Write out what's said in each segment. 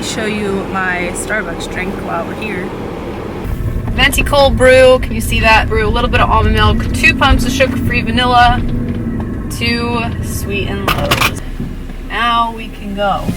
show you my Starbucks drink while we're here. Venti cold brew. Can you see that? Brew a little bit of almond milk, 2 pumps of sugar-free vanilla, 2 sweet and lows. Now we can go.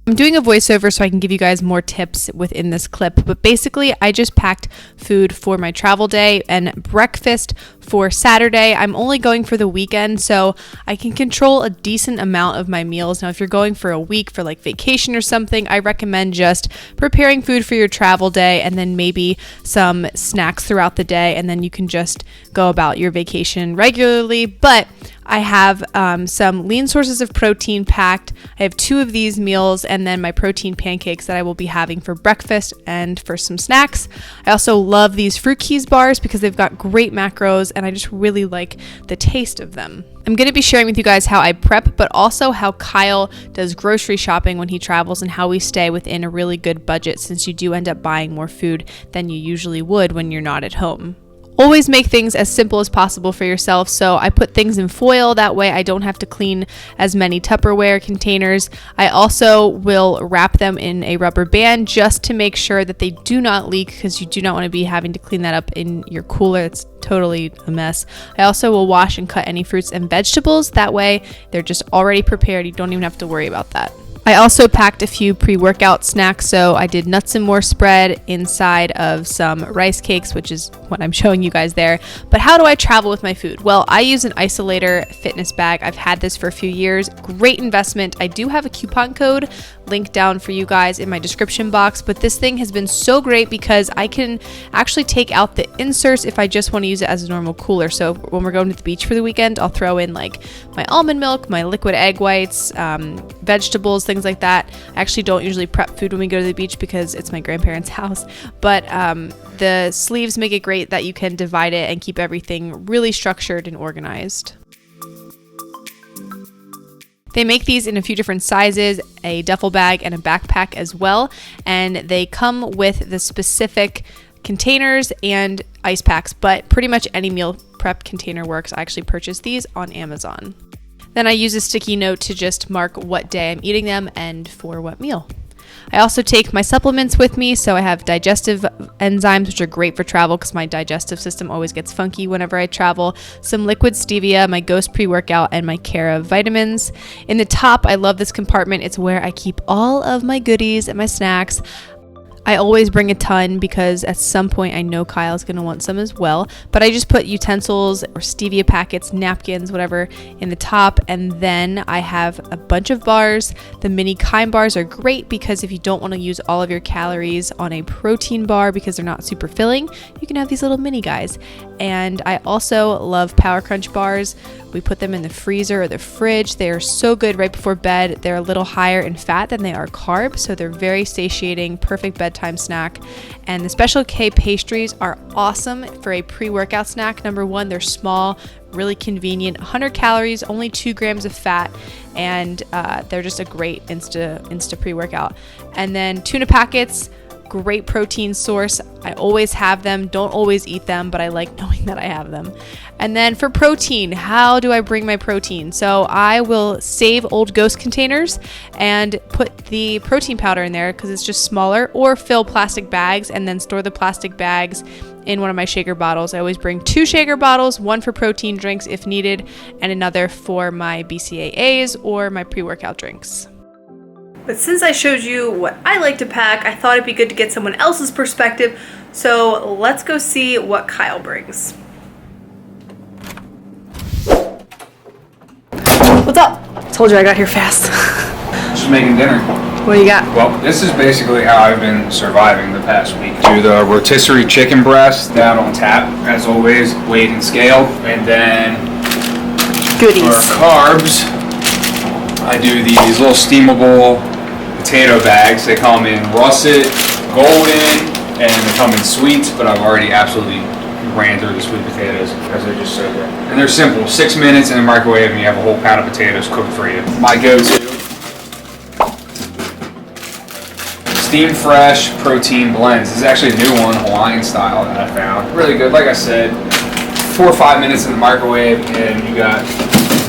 I'm doing a voiceover so I can give you guys more tips within this clip, but basically I just packed food for my travel day and breakfast for Saturday. I'm only going for the weekend, so I can control a decent amount of my meals. Now, if you're going for a week for like vacation or something, I recommend just preparing food for your travel day and then maybe some snacks throughout the day, and then you can just go about your vacation regularly. But I have some lean sources of protein packed. I have 2 of these meals and then my protein pancakes that I will be having for breakfast and for some snacks. I also love these Fruit Keys bars because they've got great macros and I just really like the taste of them. I'm going to be sharing with you guys how I prep, but also how Kyle does grocery shopping when he travels and how we stay within a really good budget, since you do end up buying more food than you usually would when you're not at home. Always make things as simple as possible for yourself, so I put things in foil, that way I don't have to clean as many Tupperware containers. I also will wrap them in a rubber band just to make sure that they do not leak, because you do not want to be having to clean that up in your cooler. It's totally a mess. I also will wash and cut any fruits and vegetables, that way they're just already prepared. You don't even have to worry about that. I also packed a few pre-workout snacks, so I did nuts and more spread inside of some rice cakes, which is what I'm showing you guys there. But how do I travel with my food? Well, I use an Isolator fitness bag. I've had this for a few years. Great investment. I do have a coupon code linked down for you guys in my description box, but this thing has been so great because I can actually take out the inserts if I just want to use it as a normal cooler. So when we're going to the beach for the weekend, I'll throw in like my almond milk, my liquid egg whites, vegetables, things like that. I actually don't usually prep food when we go to the beach because it's my grandparents' house, but the sleeves make it great that you can divide it and keep everything really structured and organized. They make these in a few different sizes, a duffel bag and a backpack as well, and they come with the specific containers and ice packs, but pretty much any meal prep container works. I actually purchased these on Amazon. Then I use a sticky note to just mark what day I'm eating them and for what meal. I also take my supplements with me, so I have digestive enzymes, which are great for travel because my digestive system always gets funky whenever I travel, some liquid stevia, my Ghost pre-workout, and my Cara vitamins. In the top, I love this compartment. It's where I keep all of my goodies and my snacks. I always bring a ton because at some point I know Kyle's going to want some as well, but I just put utensils or stevia packets, napkins, whatever in the top, and then I have a bunch of bars. The mini Kime bars are great because if you don't want to use all of your calories on a protein bar because they're not super filling, you can have these little mini guys. And I also love Power Crunch bars. We put them in the freezer or the fridge. They are so good right before bed. They're a little higher in fat than they are carb, so they're very satiating, perfect bedtime snack. And the Special K pastries are awesome for a pre-workout snack. Number one, they're small, really convenient, 100 calories, only 2 grams of fat, and they're just a great insta pre-workout. And then tuna packets, great protein source. I always have them, don't always eat them, but I like knowing that I have them. And then for protein, how do I bring my protein? So I will save old Ghost containers and put the protein powder in there because it's just smaller, or fill plastic bags and then store the plastic bags in one of my shaker bottles. I always bring 2 shaker bottles, one for protein drinks if needed, and another for my BCAAs or my pre-workout drinks. But since I showed you what I like to pack, I thought it'd be good to get someone else's perspective. So let's go see what Kyle brings. What's up? Told you I got here fast. Just making dinner. What do you got? Well, this is basically how I've been surviving the past week. Do the rotisserie chicken breast down on tap, as always, weighed and scaled. And then Goodies. for carbs, I do these little steamable potato bags. They come in russet, golden, and they come in sweets, but I've already absolutely ran through the sweet potatoes because they're just so good. And they're simple, 6 minutes in the microwave and you have a whole pound of potatoes cooked for you. My go-to, Steam Fresh protein blends. This is actually a new one, Hawaiian style, that I found. Really good. Like I said, 4 or 5 minutes in the microwave, and you got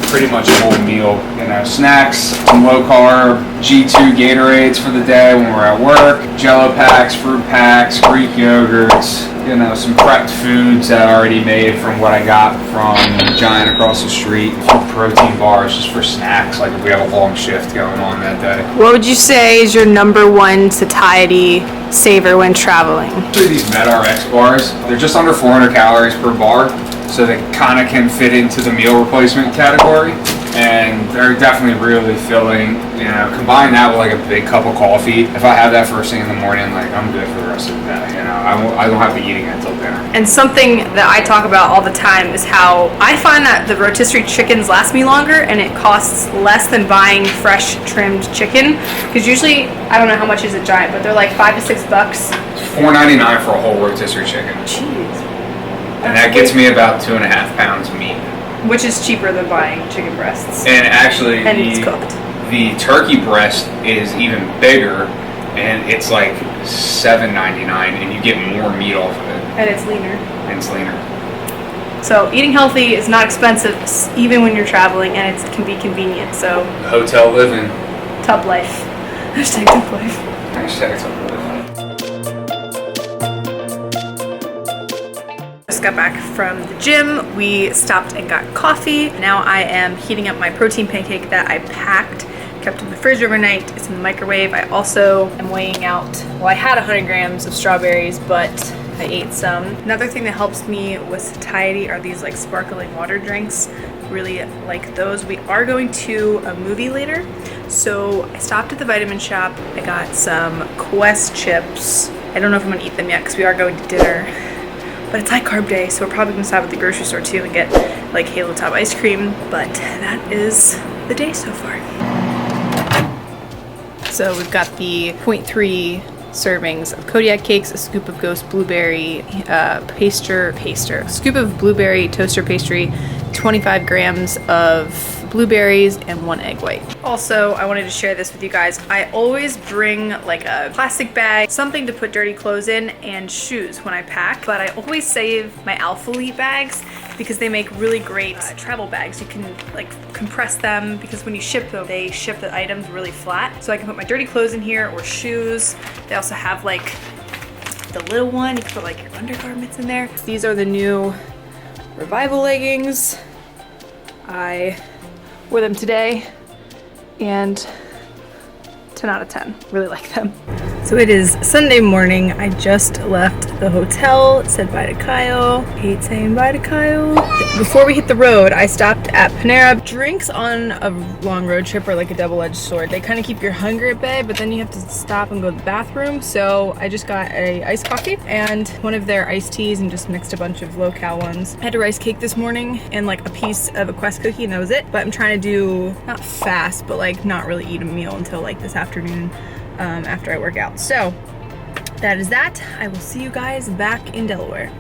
pretty much a whole meal. You know, snacks, some low carb, G2 Gatorades for the day when we're at work, Jello packs, fruit packs, Greek yogurts, you know, some prepped foods that I already made from what I got from Giant across the street, a few protein bars just for snacks, like if we have a long shift going on that day. What would you say is your number one satiety saver when traveling? Actually, these MedRx bars, they're just under 400 calories per bar, so they kind of can fit into the meal replacement category, and they're definitely really filling. You know, combine that with like a big cup of coffee. If I have that first thing in the morning, like I'm good for the rest of the day. You know, I don't have to be eating it until dinner. And something that I talk about all the time is how I find that the rotisserie chickens last me longer, and it costs less than buying fresh trimmed chicken. Because usually, I don't know how much is a Giant, but they're like $5 to $6. It's $4.99 for a whole rotisserie chicken. Jeez. And that gets me about 2.5 pounds meat. Which is cheaper than buying chicken breasts. And actually, And it's cooked. The turkey breast is even bigger, and it's like $7.99, and you get more meat off of it. And it's leaner. And it's leaner. So eating healthy is not expensive, even when you're traveling, and it can be convenient. So Hotel living. tub life. Hashtag tub life. Hashtag tub living. Just got back from the gym. We stopped and got coffee. Now I am heating up my protein pancake that I packed, kept in the fridge overnight. It's in the microwave. I also am weighing out, well, I had 100 grams of strawberries, but I ate some. Another thing that helps me with satiety are these like sparkling water drinks. Really like those. We are going to a movie later, so I stopped at the vitamin shop. I got some Quest chips. I don't know if I'm gonna eat them yet because we are going to dinner. But it's high carb day, so we're probably gonna stop at the grocery store too and get like Halo Top ice cream. But that is the day so far. So we've got the 0.3 servings of Kodiak cakes, a scoop of Ghost blueberry scoop of blueberry toaster pastry, 25 grams of blueberries, and 1 egg white. Also, I wanted to share this with you guys. I always bring like a plastic bag, something to put dirty clothes in, and shoes when I pack, but I always save my Alpha Elite bags because they make really great travel bags. You can like compress them because when you ship them, they ship the items really flat. So I can put my dirty clothes in here or shoes. They also have like the little one. You can put like your undergarments in there. These are the new Revival leggings. I wore them today and 10 out of 10. Really like them. So it is Sunday morning. I just left the hotel, said bye to Kyle. Hate saying bye to Kyle. Before we hit the road, I stopped at Panera. Drinks on a long road trip are like a double-edged sword. They kind of keep your hunger at bay, but then you have to stop and go to the bathroom. So I just got a iced coffee and one of their iced teas and just mixed a bunch of low-cal ones. I had a rice cake this morning and like a piece of a Quest cookie, and that was it. But I'm trying to do, not fast, but like not really eat a meal until like this afternoon. After I work out. So that is that. I will see you guys back in Delaware.